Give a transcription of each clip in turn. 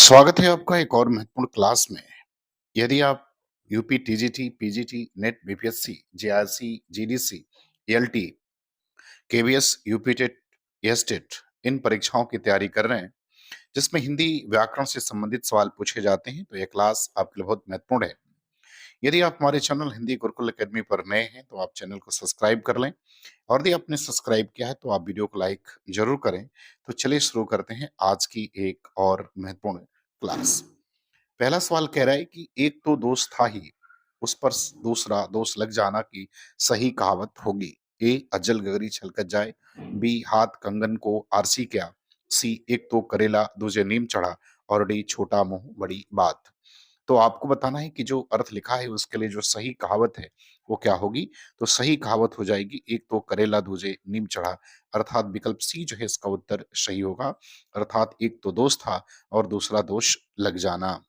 स्वागत है आपका एक और महत्वपूर्ण क्लास में। यदि आप UP, TGT, PGT, NET, BPSC, JRC, GDC, LT, KVS, UP TET, STET इन परीक्षाओं की तैयारी कर रहे हैं, जिसमें हिंदी व्याकरण से संबंधित सवाल पूछे जाते हैं, तो यह क्लास आपके लिए बहुत महत्वपूर्ण है। यदि आप हमारे चैनल हिंदी गुरुकुल एकेडमी पर नए हैं, तो आप चैनल को सब्सक्राइब कर लें और यदि आपने सब्सक्राइब किया है, तो आप वीडियो को लाइक ज़रूर करें। तो चलिए शुरू करते हैं आज की एक और महत्वपूर्ण क्लास। पहला सवाल कह रहा है कि एक तो दोस्त था ही, उस पर दूसरा दोस्त लग जाना की सही कहावत होगी। ए अजल गगरी छलकत जाए, बी हाथ कंगन को आरसी क्या, सी एक तो करेला दूजे नीम चढ़ा और डी छोटा मुंह बड़ी बात। तो आपको बताना है कि जो अर्थ लिखा है उसके लिए जो सही कहावत है वो क्या होगी। तो सही कहावत हो जाएगी एक तो करेला दूजे नीम चढ़ा, अर्थात विकल्प सी जो है इसका उत्तर सही होगा। अर्थात एक तो दोस्त था और दूसरा दोष लग जाना।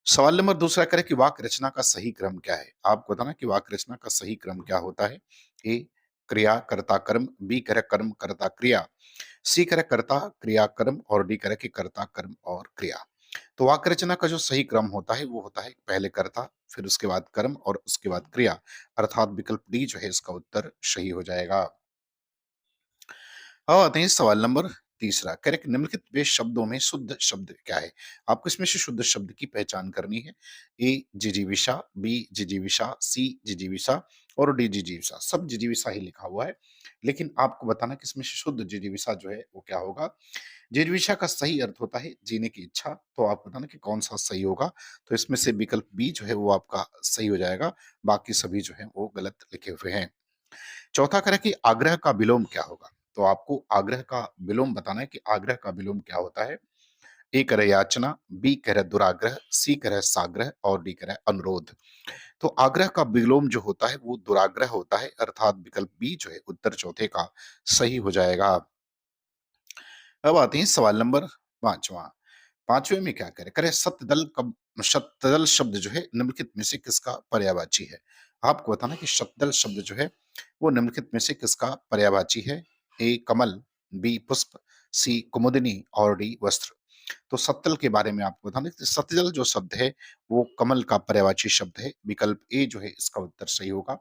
सवाल नंबर दूसरा करें कि वाक्य रचना का सही क्रम क्या है। आपको बताना कि वाक्य रचना का सही क्रम क्या होता है। ए क्रिया कर्ता कर्म, बी करे कर्म कर्ता क्रिया, सी करे कर्ता क्रिया कर्म और डी करे कि कर्ता कर्म और क्रिया। तो वाक्य रचना का जो सही क्रम होता है वो होता है पहले कर्ता, फिर उसके बाद कर्म और उसके बाद क्रिया, अर्थात विकल्प डी जो है इसका उत्तर सही हो जाएगा। अब आते हैं सवाल नंबर तीसरा। करेक्ट निम्नलिखित वे शब्दों में शुद्ध शब्द क्या है। आपको इसमें से शुद्ध शब्द की पहचान करनी है। ए जिजीविषा, बी जिजीविषा, सी जिजीविषा और डी जिजीविषा। सब जिजीविषा ही लिखा हुआ है, लेकिन आपको बताना कि इसमें से शुद्ध जिजीविषा जो है वो क्या होगा। जिजीविषा का सही अर्थ होता है जीने की इच्छा। तो आप बताना कि कौन सा सही होगा। तो इसमें से विकल्प बी जो है वो आपका सही हो जाएगा, बाकी सभी जो है वो गलत लिखे हुए हैं। चौथा करें कि आग्रह का विलोम क्या होगा। तो आपको आग्रह का विलोम बताना है कि आग्रह का विलोम क्या होता है। ए करे याचना, बी करे दुराग्रह, सी करे साग्रह और डी करे अनुरोध। तो आग्रह का विलोम जो होता है वो दुराग्रह होता है, अर्थात विकल्प बी जो है उत्तर चौथे का सही हो जाएगा। अब आते हैं सवाल नंबर पांचवा। पांचवे में क्या करें करें सत्यदल कब सत्यदल शब्द जो है निम्नलिखित में से किसका पर्यायवाची है। आपको बताना कि सत्यदल शब्द जो है वो निम्नलिखित में से किसका पर्यायवाची है। ए कमल, बी पुष्प, सी कुमुदिनी और डी वस्त्र। तो सत्तल के बारे में आपको बताना कि सत्यजल जो शब्द है वो कमल का पर्यायवाची शब्द है, विकल्प ए जो है इसका उत्तर सही होगा।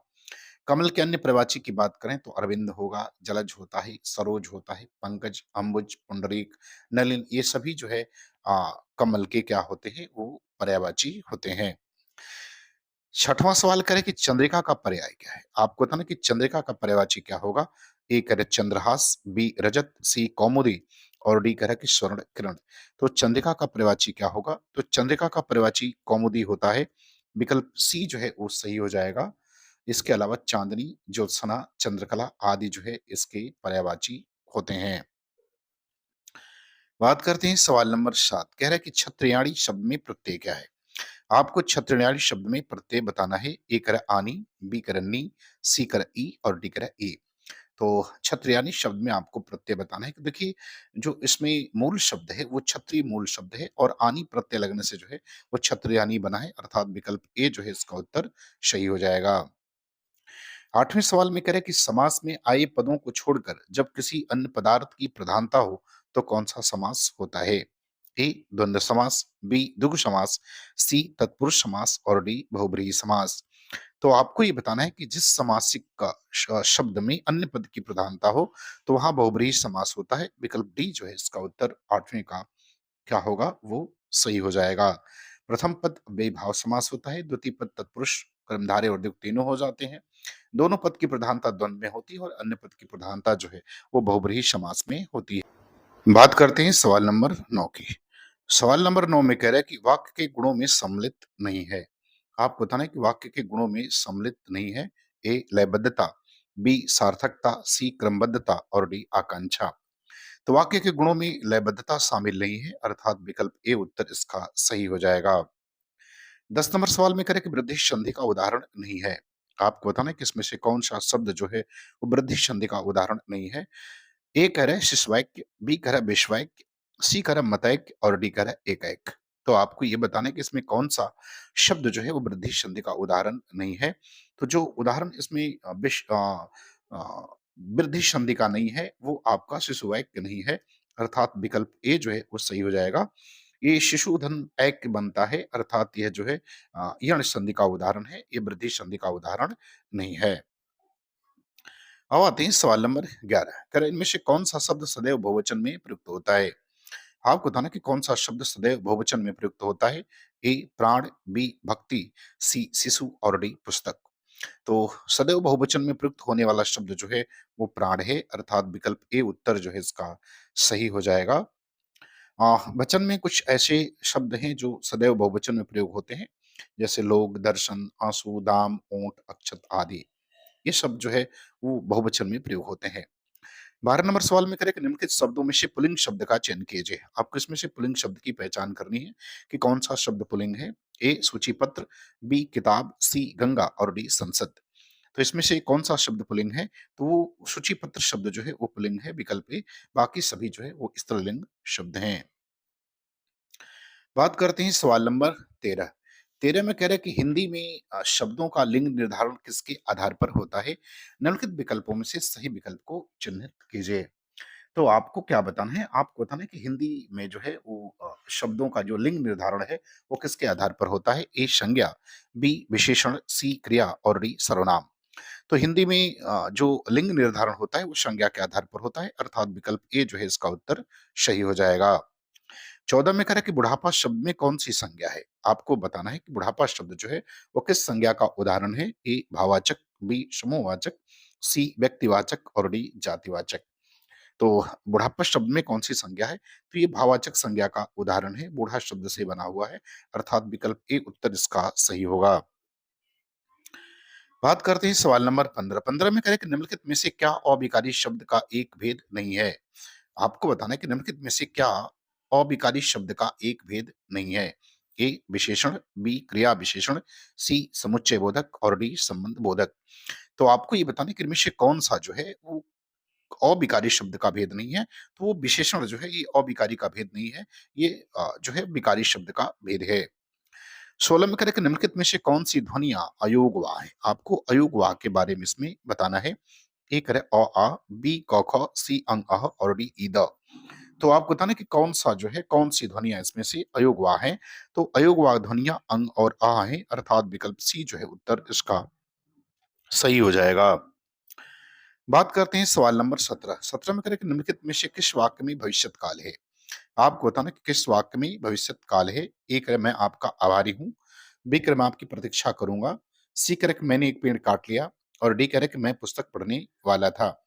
कमल के अन्य पर्यायवाची की बात करें तो अरविंद होगा, जलज होता है, सरोज होता है, पंकज, अंबुज, पुंडरीक, नलिन, ये सभी जो है कमल के क्या होते हैं वो पर्यायवाची होते हैं। छठवां सवाल करें कि चंद्रिका का पर्याय क्या है। आपको बताना कि चंद्रिका का पर्यायवाची क्या होगा। ए करे चंद्रहास, बी रजत, सी कौमुदी और डी करे कि स्वर्ण किरण। तो चंद्रिका का पर्यायवाची क्या होगा। तो चंद्रिका का पर्यायवाची कौमुदी होता है, विकल्प सी जो है वो सही हो जाएगा। इसके अलावा चांदनी, ज्योत्सना, चंद्रकला आदि जो है इसके पर्यायवाची होते हैं। बात करते हैं सवाल नंबर 7। कह रहा है कि छत्रयाणी शब्द में प्रत्यय क्या है। आपको छत्रयाणी शब्द में प्रत्यय बताना है। ए करे आनी, बी करे नी, सी करे ई और डी करे ए। तो छत्रयानी शब्द में आपको प्रत्यय बताना है कि देखिए जो इसमें मूल शब्द है वो क्षत्रिय मूल शब्द है और आनी प्रत्यय लगने से जो है वो छत्रयानी बना है, अर्थात विकल्प ए जो है इसका उत्तर सही हो जाएगा। आठवें सवाल में कह रहे हैं कि समास में आए पदों को छोड़कर जब किसी अन्य पदार्थ की प्रधानता हो तो कौन सा समास होता है। ए द्वंद्व समास, बी द्विगु समास, सी तत्पुरुष समास और डी बहुब्रीहि समास। तो आपको ये बताना है कि जिस समासिक का शब्द में अन्य पद की प्रधानता हो तो वहां बहुब्रीहि समास होता है, विकल्प डी जो है इसका उत्तर आठवें का क्या होगा वो सही हो जाएगा। प्रथम पद अव्ययीभाव समास होता है, द्वितीय पद तत्पुरुष कर्मधारय और द्विगु तीनों हो जाते हैं। दोनों पद की प्रधानता द्वंद्व में होती है और अन्य पद की प्रधानता जो है वो बहुब्रीहि समास में होती है। बात करते हैं सवाल नंबर 9 की। सवाल नंबर 9 में कह रहा है कि वाक्य के गुणों में सम्मिलित नहीं है। आपको बताना है कि वाक्य के गुणों में सम्मिलित नहीं है। ए लयबद्धता, बी सार्थकता, सी क्रमबद्धता और डी आकांक्षा। तो वाक्य के गुणों में लयबद्धता शामिल नहीं है, अर्थात विकल्प ए उत्तर इसका सही हो जाएगा। 10 नंबर सवाल में करें कि वृद्धि संधि का उदाहरण नहीं है। आपको बताना है कि इसमें से कौन सा शब्द जो है वो वृद्धि संधि का उदाहरण नहीं है। ए कह रहा है शिशवाक्य, बी कह रहा है विश्वाक्य, सी कह रहा है मतैक्य और डी कह रहा है एकैक। तो आपको ये बताना है कि इसमें कौन सा शब्द जो है वो वृद्धि संधि का उदाहरण नहीं है। तो जो उदाहरण इसमें अ, वृद्धि संधि का नहीं है वो आपका शिशुवाक्य नहीं है, अर्थात विकल्प ए जो है वो सही हो जाएगा। ये शिशुधन ऐक्य बनता है, अर्थात यह जो है यण संधि का उदाहरण है, ये वृद्धि संधि का उदाहरण नहीं है। अब आते हैं सवाल नंबर 11, करें इनमें से कौन सा शब्द सदैव बहुवचन में प्रयुक्त होता है? आपको बताना कि कौन सा शब्द सदैव बहुवचन में प्रयुक्त होता है? ए प्राण, बी भक्ति, सी शिशु और डी पुस्तक। तो सदैव बहुवचन में प्रयुक्त होने वाला शब्द जो है वो प्राण है, अर्थात विकल्प ए उत्तर जो है इसका सही हो जाएगा। वचन में कुछ ऐसे शब्द हैं जो सदैव बहुवचन में प्रयोग होते हैं, जैसे लोग, दर्शन, आंसू, दाम, ऊंट, अक्षत आदि। ये शब्द जो है वो बहुवचन में प्रयोग होते हैं। 12 नंबर सवाल में करें कि निम्नलिखित शब्दों में से पुल्लिंग शब्द का चयन कीजिए। आपको इसमें से पुल्लिंग शब्द की पहचान करनी है कि कौन सा शब्द पुल्लिंग है। ए सूची पत्र, बी किताब, सी गंगा और डी संसद। तो इसमें से कौन सा शब्द पुल्लिंग है? तो वो सूची पत्र शब्द जो है वो पुल्लिंग है, विकल्प ए। बाकी सभी जो है वो स्त्रीलिंग शब्द हैं। बात करते हैं सवाल नंबर 13। 13 में कह रहा है कि हिंदी में शब्दों का लिंग निर्धारण किसके आधार पर होता है? निम्नलिखित विकल्पों में से सही विकल्प को चिन्हित कीजिए। तो आपको क्या बताना है? आपको बताना है कि हिंदी में जो है वो शब्दों का जो लिंग निर्धारण है वो किसके आधार पर होता है? ए संज्ञा, बी विशेषण, सी क्रिया और डी सर्वनाम। तो हिंदी में जो लिंग निर्धारण होता है वो संज्ञा के आधार पर होता है, अर्थात विकल्प ए जो है इसका उत्तर सही हो जाएगा। 14 में कह रहा है कि बुढ़ापा शब्द में कौन-सी संज्ञा है? आपको बताना है कि बुढ़ापा शब्द जो है वो किस संज्ञा का उदाहरण है? ए भाववाचक, बी समूहवाचक, सी व्यक्तिवाचक और डी जातिवाचक। तो बुढ़ापा शब्द में कौन-सी संज्ञा है? तो ये भाववाचक संज्ञा का उदाहरण है, बूढ़ा शब्द से बना हुआ है, अर्थात विकल्प ए उत्तर इसका सही होगा। बात करते हैं सवाल नंबर 15। 15 में कह रहा है कि निम्नलिखित में से क्या अविकारी शब्द का एक भेद नहीं है? आपको बताना है कि निम्नलिखित में से क्या अविकारी शब्द का एक भेद नहीं है? ए विशेषण, बी क्रिया विशेषण, सी समुच्चय बोधक और डी संबंध बोधक। तो आपको ये बताना है कि इनमें से कौन सा जो है वो अविकारी शब्द का भेद नहीं है, तो वो विशेषण जो है ये अविकारी का भेद नहीं है, ये जो है विकारी शब्द का भेद है। 16 में कह रहा है कि निम्नलिखित में से कौन सी ध्वनियां अयोगवाह है? आपको अयोगवाह के बारे में इसमें बताना है। ए करे अ आ, बी क ख, सी अंग अह और डी ई द। तो आपको बताना कि कौन सा जो है कौन सी ध्वनियां इसमें से अयोगवाह हैं? तो अयोगवाह ध्वनियां अंग और आ हैं, अर्थात विकल्प सी जो है उत्तर इसका सही हो जाएगा। बात करते हैं सवाल नंबर 17। 17 में करें कि निम्नलिखित में से किस वाक्य में भविष्यत काल है? आपको बताना कि किस वाक्य में भविष्यत काल है। ए करे मैं आपका आभारी हूँ, बी करे मैं आपकी प्रतीक्षा करूंगा, सी करे कि मैंने एक पेड़ काट लिया और डी करे कि मैं पुस्तक पढ़ने वाला था।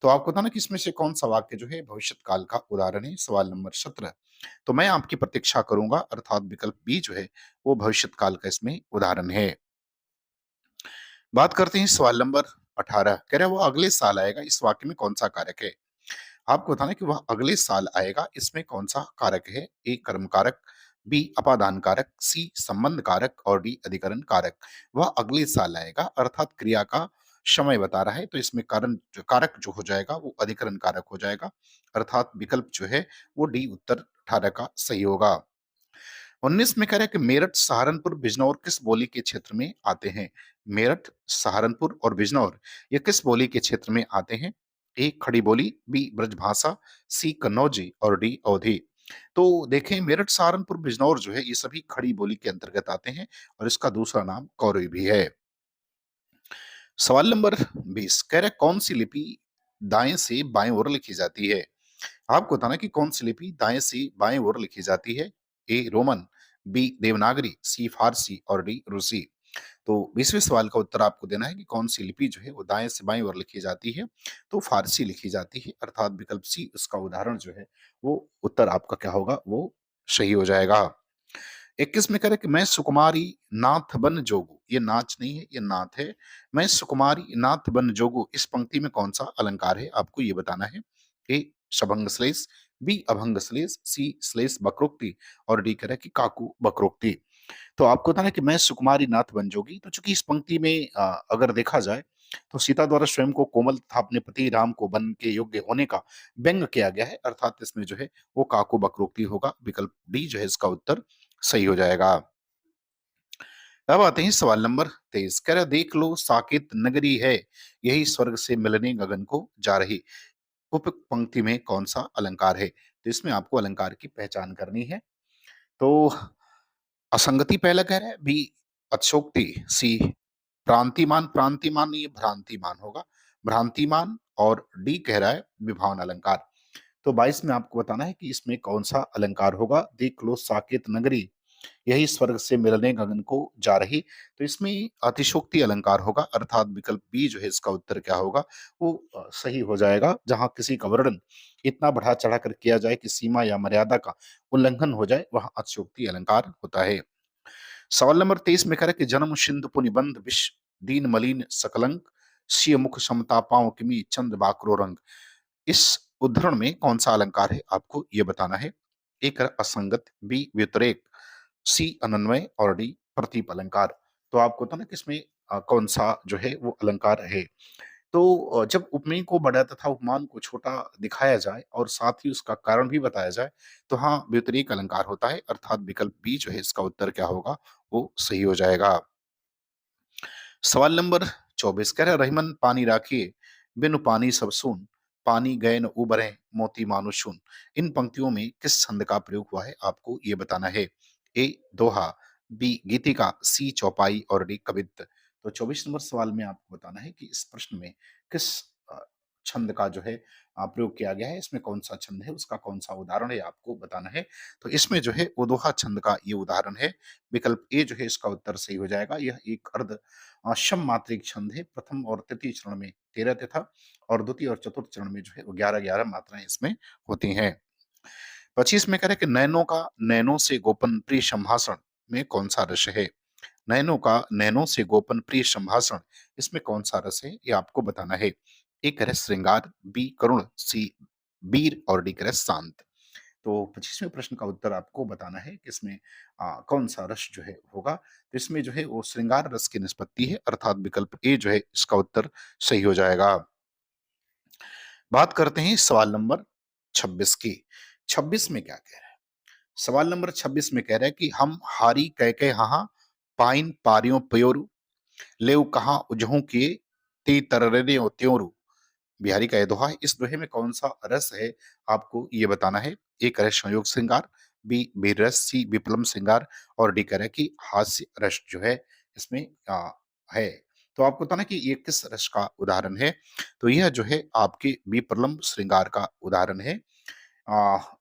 तो आपको बताना कि इसमें से कौन सा वाक्य जो है भविष्यत काल का उदाहरण है। सवाल नंबर 17। तो मैं आपकी प्रतीक्षा करूंगा, अर्थात विकल्प बी जो है वो भविष्यत काल का इसमें उदाहरण है। बात करते हैं सवाल नंबर 18। कह रहा है वो अगले साल आएगा, इस वाक्य में कौन सा कारक है? आपको बताना है कि वह अगले साल आएगा, इसमें कौन सा कारक है? ए कर्म कारक, बी अपादान कारक, सी संबंध कारक और डी अधिकरण कारक। वह अगले साल आएगा, अर्थात क्रिया का समय बता रहा है, तो इसमें कारण कारक जो हो जाएगा वो अधिकरण कारक हो जाएगा, अर्थात विकल्प जो है वो डी उत्तर 18 का सही होगा। 19 में कह रहा है कि मेरठ, सहारनपुर, बिजनौर किस बोली के क्षेत्र में आते हैं? मेरठ, सहारनपुर और बिजनौर ये किस बोली के क्षेत्र में आते हैं? ए खड़ी बोली, बी ब्रजभाषा, सी कन्नौजी और डी अवधी। तो देखें मेरठ, सहारनपुर, बिजनौर जो है ये सभी खड़ी बोली के अंतर्गत आते हैं और इसका दूसरा नाम कौरवी भी है। सवाल नंबर 20 कह रहा है कौन सी लिपि दाएं से बाएं ओर लिखी जाती है? आपको बताना कि कौन सी लिपि दाएं से बाएं ओर लिखी जाती है। ए रोमन, बी देवनागरी, सी फारसी और डी रूसी। तो 20वें सवाल का उत्तर आपको देना है कि कौन सी लिपि जो है वो दाएं से बाएं ओर लिखी जाती है। तो फारसी लिखी जाती है, अर्थात विकल्प सी उसका उदाहरण जो है वो उत्तर आपका क्या होगा वो सही हो जाएगा। 21 में कह रहे कि मैं सुकुमारी नाथ बन जोगू, ये नाच नहीं है ये नाथ है। मैं सुकुमारी नाथ बन जोगू इस पंक्ति में कौन सा अलंकार है? आपको ये बताना है। ए शबंग श्लेष, बी अभंग श्लेष, सी श्लेष वक्रोक्ति और डी कह रहा है कि काकू वक्रोक्ति। तो आपको बताना है कि मैं सुकुमारी नाथ बन जोगी, तो चूंकि इस पंक्ति में अगर देखा जाए तो सीता द्वारा स्वयं को कोमल तथा अपने पति राम को बन के योग्य होने का व्यंग किया गया है, अर्थात इसमें जो है वो काकू बकरोक्ति होगा, विकल्प डी जो है इसका उत्तर सही हो जाएगा। अब आते हैं सवाल नंबर 23। कह रहा देख लो साकेत नगरी है, यही स्वर्ग से मिलने गगन को जा रही। उप पंक्ति में कौन-सा अलंकार है? तो इसमें आपको अलंकार की पहचान करनी है। तो असंगति पहला कह रहा है, बी अतिशयोक्ति, सी प्रांतिमान, प्रांतिमान नहीं, ये भ्रांतिमान होगा। भ्रांतिमान और डी कह रहा है विभावन अलंकार। तो 22 में आपको बताना है कि इसमें कौन-सा अलंकार होगा? देख लो साकेत नगरी, यही स्वर्ग से मिलने गगन को जा रही। तो इसमें अतिशयोक्ति अलंकार होगा, अर्थात विकल्प बी जो है इसका उत्तर क्या होगा? वो सही हो जाएगा। जहाँ किसी का वर्णन इतना बढ़ा-चढ़ा कर किया जाए कि सीमा या मर्यादा का उल्लंघन हो जाए, वह अतिशयोक्ति अलंकार होता है। सवाल नंबर 23 में कह रहा है कि जन्म सिंधु पुनि बंध विष दीन मलिन सकलंक सिय मुख समता पाँव किमी चंद्र बाकरो रंग। इस उद्धरण में कौन सा अलंकार है आपको ये बताना है। एक है असंगत, बी व्यतिरेक, सी अनन्वय और डी प्रतीप अलंकार। तो आपको था ना कि इसमें कौन सा जो है वो अलंकार है। तो जब उपमेय को बड़ा तथा उपमान को छोटा दिखाया जाए और साथ ही उसका कारण भी बताया जाए, तो हाँ, व्यतिरेक अलंकार होता है, अर्थात विकल्प बी जो है इसका उत्तर क्या होगा, वो सही हो जाएगा। सवाल नंबर 24 कह रहा है, रहीमन पानी राखिए बिनु पानी सब सून, पानी गए न उबरे मोती मानुष सून। इन पंक्तियों में किस छंद का प्रयोग हुआ है आपको ये बताना है। ए दोहा, बी गीतिका, सी चौपाई और डी कवित्त। तो 24 नंबर सवाल में आपको बताना है कि इस प्रश्न में किस अ, छंद का जो है प्रयोग किया गया है, इसमें कौन सा छंद है, उसका कौन सा उदाहरण है आपको बताना है। तो इसमें जो है वो दोहा छंद का ये उदाहरण है। विकल्प ए जो है इसका उत्तर सही हो जाएगा। यह एक अर्ध सम मात्रिक छंद है। प्रथम और तृतीय चरण में 13 तथा और द्वितीय और चतुर्थ चरण में जो है वो 11-11 मात्राएं इसमें होती हैं। 25 में कह रहे हैं कि नैनों का नैनों से गोपन प्रिय संभाषण में कौन सा रस है। नैनों का नैनों से गोपन प्रिय संभाषण, इसमें कौन सा रस है ये आपको बताना है। ए कह रहे श्रृंगार, बी करुण, सी वीर और डी कह रहे शांत। तो 25वें प्रश्न का उत्तर आपको बताना है कि इसमें कौन-सा रस जो है होगा। तो इसमें जो है वो श्रृंगार रस की निष्पत्ति है, अर्थात विकल्प ए जो है इसका उत्तर सही हो जाएगा। बात करते हैं सवाल नंबर 26 की। 26 में क्या कह रहा है? सवाल नंबर 26 में कह रहा है कि हम हारी कह के हाँहाँ, पाइन पारियों प्योरु, लेव कहाँ उजहू किए, ती तरररियों त्योरु। बिहारी का ये दोहा है। इस दोहे में कौन-सा रस है आपको ये बताना है। ए करें संयोग श्रृंगार, बी वीर रस, सी विप्लम श्रृंगार और डी करें कि हास्य रस जो है इसमें है। तो आपको बताना कि ये किस रस का उदाहरण है। तो यह जो है आपके विप्रलम्ब श्रृंगार का उदाहरण है।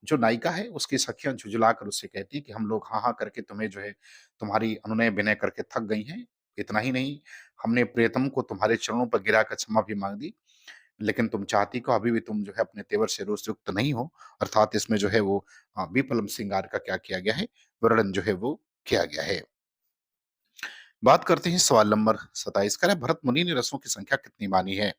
जो नायिका है उसकी सखियाँ झुँझुला कर उससे कहती हैं कि हम लोग हाँ-हाँ करके तुम्हें जो है तुम्हारी अनुनय विनय करके थक गई हैं। इतना ही नहीं, हमने प्रियतम को तुम्हारे चरणों पर गिराकर क्षमा भी माँग दी। लेकिन तुम चाहती को अभी भी तुम जो है अपने तेवर से रोषयुक्त नहीं हो, अर्थात इसमें जो है वो विपलम श्रृंगार का क्या किया गया है, वर्णन जो है वो किया गया है। बात करते हैं सवाल नंबर 27 का है, भरत मुनि ने रसों की संख्या कितनी मानी है?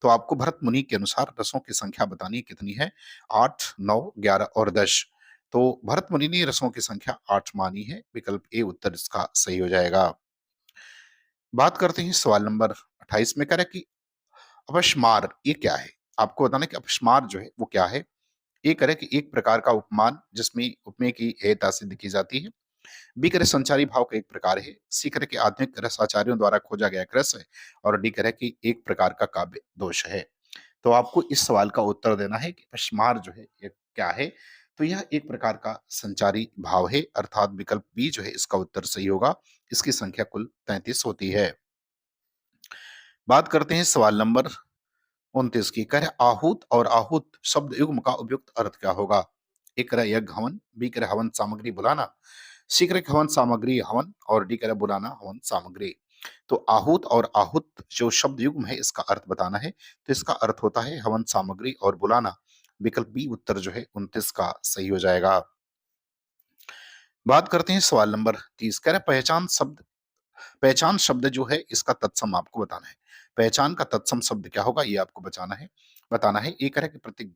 तो आपको भरत मुनि के अनुसार रसों की संख्या बतानी है कितनी है? 8, 9, 11 और 10। तो भरत मुनि ने रसों की संख्या 8 मानी है, विकल्प ए उत्तर इसका सही हो जाएगा। बात करते हैं सवाल नंबर 28 में कह रहा है कि अपस्मार ये क्या है? आपको बताना है कि अपस्मार जो है वो क्या है? ए करें कि एक प्रकार का उपमान जिसमें उपमेय की हेयता सिद्ध की जाती है। बी करें संचारी भाव का एक प्रकार है। सी करें कि आधुनिक रसाचार्यों द्वारा खोजा गया एक रस है और डी करें कि एक प्रकार का काव्य दोष है। तो आपको इस सवाल का उत्तर देना है कि अपस्मार जो है ये क्या है? तो यह एक प्रकार का संचारी भाव है, अर्थात विकल्प बी जो है इसका उत्तर सही होगा। इसकी संख्या कुल 33 होती है। बात करते हैं सवाल नंबर 29 की। कह रहे आहूत और आहूत शब्द युग्म का उपयुक्त अर्थ क्या होगा? एक कह रहा है यज्ञ हवन, बी कह रहा है हवन सामग्री बुलाना, सी कह रहा है हवन सामग्री हवन और डी कह रहा है बुलाना हवन सामग्री। तो आहूत और आहूत जो शब्द युग्म है इसका अर्थ बताना है। तो इसका अर्थ होता है हवन सामग्री और बुलाना। विकल्प बी उत्तर जो है 29 का सही हो जाएगा। बात करते हैं सवाल नंबर 30। कह रहा है पहचान शब्द जो है इसका तत्सम आपको बताना है। पहचान का तत्सम शब्द क्या होगा ये आपको बताना है। ए कह रहा है कि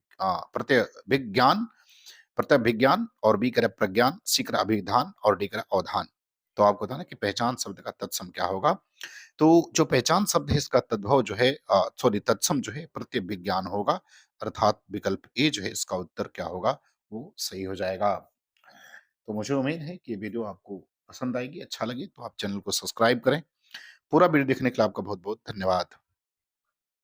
प्रत्यभिज्ञान और बी कह रहा है प्रज्ञान, सी कह रहा है अभिधान और डी कह रहा है अवधान। तो आपको बताना है कि पहचान शब्द का तत्सम क्या होगा। तो जो पहचान शब्द है इसका तद्भव जो है तत्सम जो है प्रत्यभिज्ञान होगा, अर्थात विकल्प ए जो है इसका उत्तर क्या होगा वो सही हो जाएगा। तो मुझे उम्मीद है कि ये वीडियो आपको पसंद आएगी, अच्छा लगे तो आप चैनल को सब्सक्राइब करें। पूरा वीडियो देखने के लिए आपका बहुत-बहुत धन्यवाद।